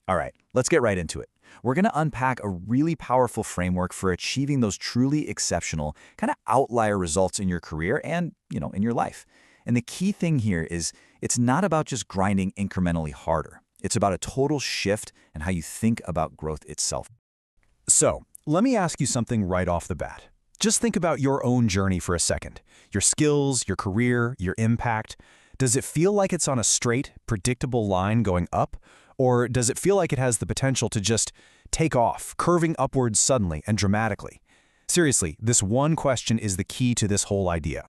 All right, let's get right into it. We're going to unpack a really powerful framework for achieving those truly exceptional, kind of outlier results in your career and, in your life. And the key thing here is it's not about just grinding incrementally harder. It's about a total shift in how you think about growth itself. So, let me ask you something right off the bat. Just think about your own journey for a second. Your skills, your career, your impact. Does it feel like it's on a straight, predictable line going up? Or does it feel like it has the potential to just take off, curving upwards suddenly and dramatically? Seriously, this one question is the key to this whole idea.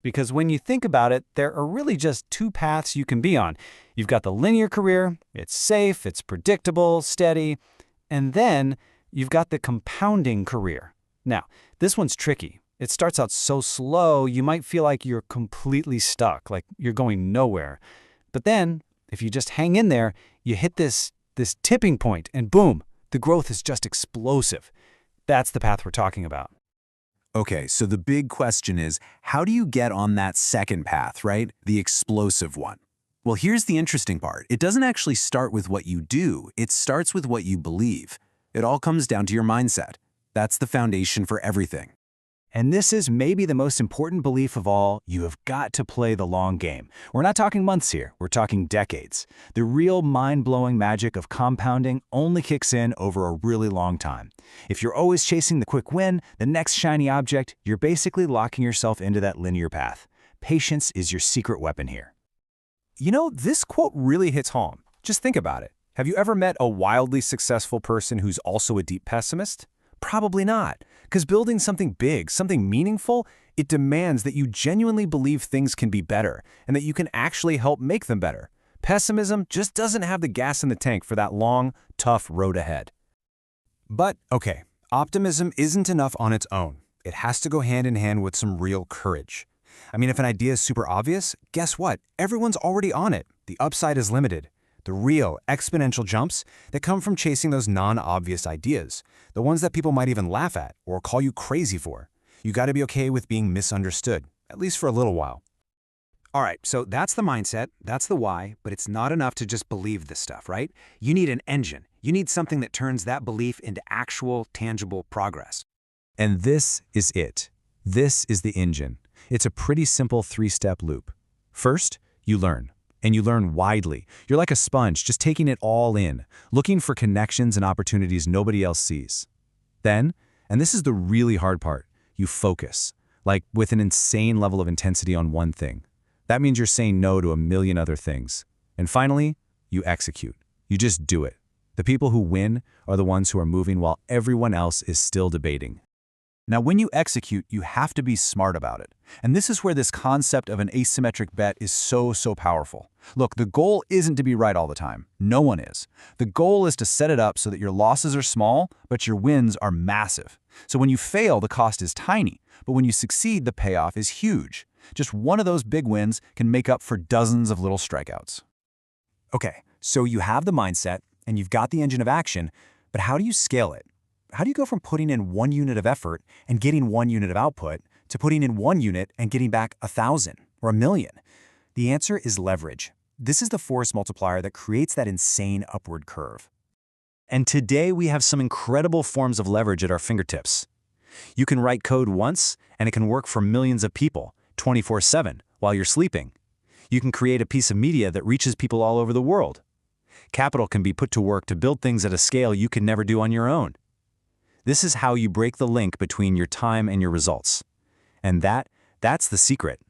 Because when you think about it, there are really just two paths you can be on. You've got the linear career, it's safe, it's predictable, steady, and then you've got the compounding career. Now, this one's tricky. It starts out so slow, you might feel like you're completely stuck, like you're going nowhere. But then, if you just hang in there, you hit this tipping point, and boom, the growth is just explosive. That's the path we're talking about. Okay, so the big question is, how do you get on that second path, right? The explosive one. Well, here's the interesting part. It doesn't actually start with what you do. It starts with what you believe. It all comes down to your mindset. That's the foundation for everything. And this is maybe the most important belief of all: you have got to play the long game. We're not talking months here, we're talking decades. The real mind-blowing magic of compounding only kicks in over a really long time. If you're always chasing the quick win, the next shiny object, you're basically locking yourself into that linear path. Patience is your secret weapon here. You know, this quote really hits home. Just think about it. Have you ever met a wildly successful person who's also a deep pessimist? Probably not, because building something big, something meaningful, it demands that you genuinely believe things can be better and that you can actually help make them better. Pessimism just doesn't have the gas in the tank for that long, tough road ahead. But, okay, optimism isn't enough on its own. It has to go hand in hand with some real courage. I mean, if an idea is super obvious, guess what? Everyone's already on it. The upside is limited. The real exponential jumps that come from chasing those non-obvious ideas, the ones that people might even laugh at or call you crazy for. You got to be okay with being misunderstood, at least for a little while. All right, so that's the mindset, that's the why, but it's not enough to just believe this stuff, right? You need an engine. You need something that turns that belief into actual, tangible progress. And this is it. This is the engine. It's a pretty simple three-step loop. First, you learn. And you learn widely. You're like a sponge, just taking it all in, looking for connections and opportunities nobody else sees. Then, and this is the really hard part, you focus, like with an insane level of intensity on one thing. That means you're saying no to a million other things. And finally, you execute. You just do it. The people who win are the ones who are moving while everyone else is still debating. Now, when you execute, you have to be smart about it. And this is where this concept of an asymmetric bet is so powerful. Look, the goal isn't to be right all the time. No one is. The goal is to set it up so that your losses are small, but your wins are massive. So when you fail, the cost is tiny. But when you succeed, the payoff is huge. Just one of those big wins can make up for dozens of little strikeouts. Okay, so you have the mindset and you've got the engine of action, but how do you scale it? How do you go from putting in 1 unit of effort and getting 1 unit of output to putting in 1 unit and getting back 1,000 or 1,000,000? The answer is leverage. This is the force multiplier that creates that insane upward curve. And today we have some incredible forms of leverage at our fingertips. You can write code once and it can work for millions of people 24/7 while you're sleeping. You can create a piece of media that reaches people all over the world. Capital can be put to work to build things at a scale you could never do on your own. This is how you break the link between your time and your results. And that's the secret.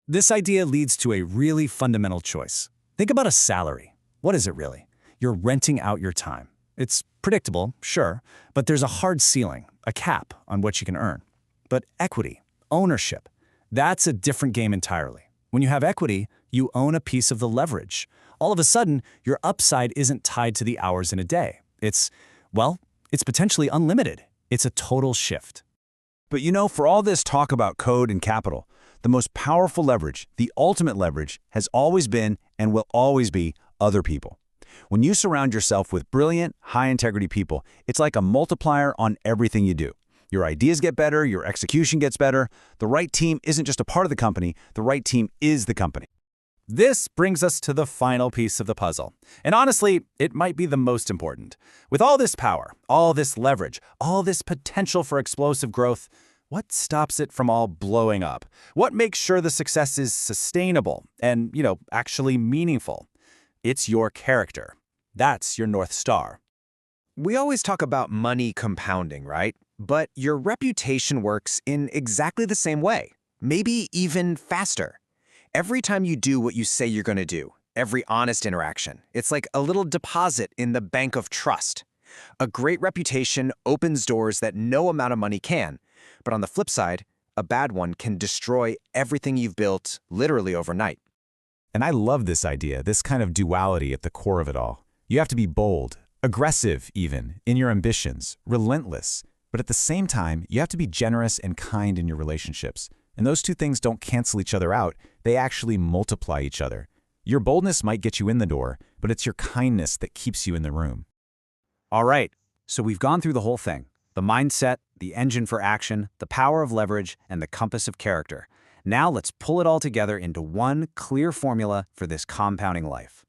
This idea leads to a really fundamental choice. Think about a salary. What is it really? You're renting out your time. It's predictable, sure, but there's a hard ceiling, a cap on what you can earn. But equity, ownership, that's a different game entirely. When you have equity, you own a piece of the leverage. All of a sudden, your upside isn't tied to the hours in a day. It's potentially unlimited. It's a total shift. But for all this talk about code and capital, the most powerful leverage, the ultimate leverage, has always been and will always be other people. When you surround yourself with brilliant, high-integrity people, it's like a multiplier on everything you do. Your ideas get better, your execution gets better. The right team isn't just a part of the company, the right team is the company. This brings us to the final piece of the puzzle. And honestly, it might be the most important. With all this power, all this leverage, all this potential for explosive growth, what stops it from all blowing up? What makes sure the success is sustainable and, actually meaningful? It's your character. That's your North Star. We always talk about money compounding, right? But your reputation works in exactly the same way, maybe even faster. Every time you do what you say you're going to do, every honest interaction, it's like a little deposit in the bank of trust. A great reputation opens doors that no amount of money can. But on the flip side, a bad one can destroy everything you've built literally overnight. And I love this idea, this kind of duality at the core of it all. You have to be bold, aggressive even, in your ambitions, relentless. But at the same time, you have to be generous and kind in your relationships. And those two things don't cancel each other out, they actually multiply each other. Your boldness might get you in the door, but it's your kindness that keeps you in the room. All right, so we've gone through the whole thing. The mindset, the engine for action, the power of leverage, and the compass of character. Now let's pull it all together into one clear formula for this compounding life.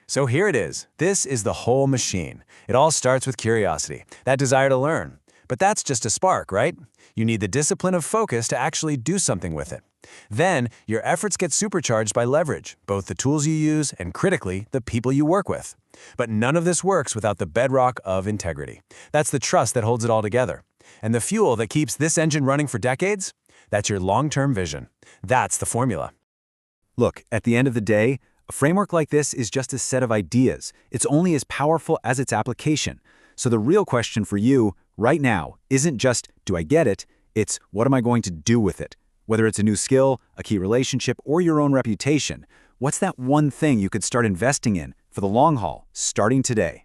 So here it is. This is the whole machine. It all starts with curiosity, that desire to learn. But that's just a spark, right? You need the discipline of focus to actually do something with it. Then, your efforts get supercharged by leverage, both the tools you use and, critically, the people you work with. But none of this works without the bedrock of integrity. That's the trust that holds it all together. And the fuel that keeps this engine running for decades? That's your long-term vision. That's the formula. Look, at the end of the day, a framework like this is just a set of ideas. It's only as powerful as its application. So the real question for you right now isn't just, do I get it? It's, what am I going to do with it? Whether it's a new skill, a key relationship, or your own reputation, what's that one thing you could start investing in for the long haul, starting today?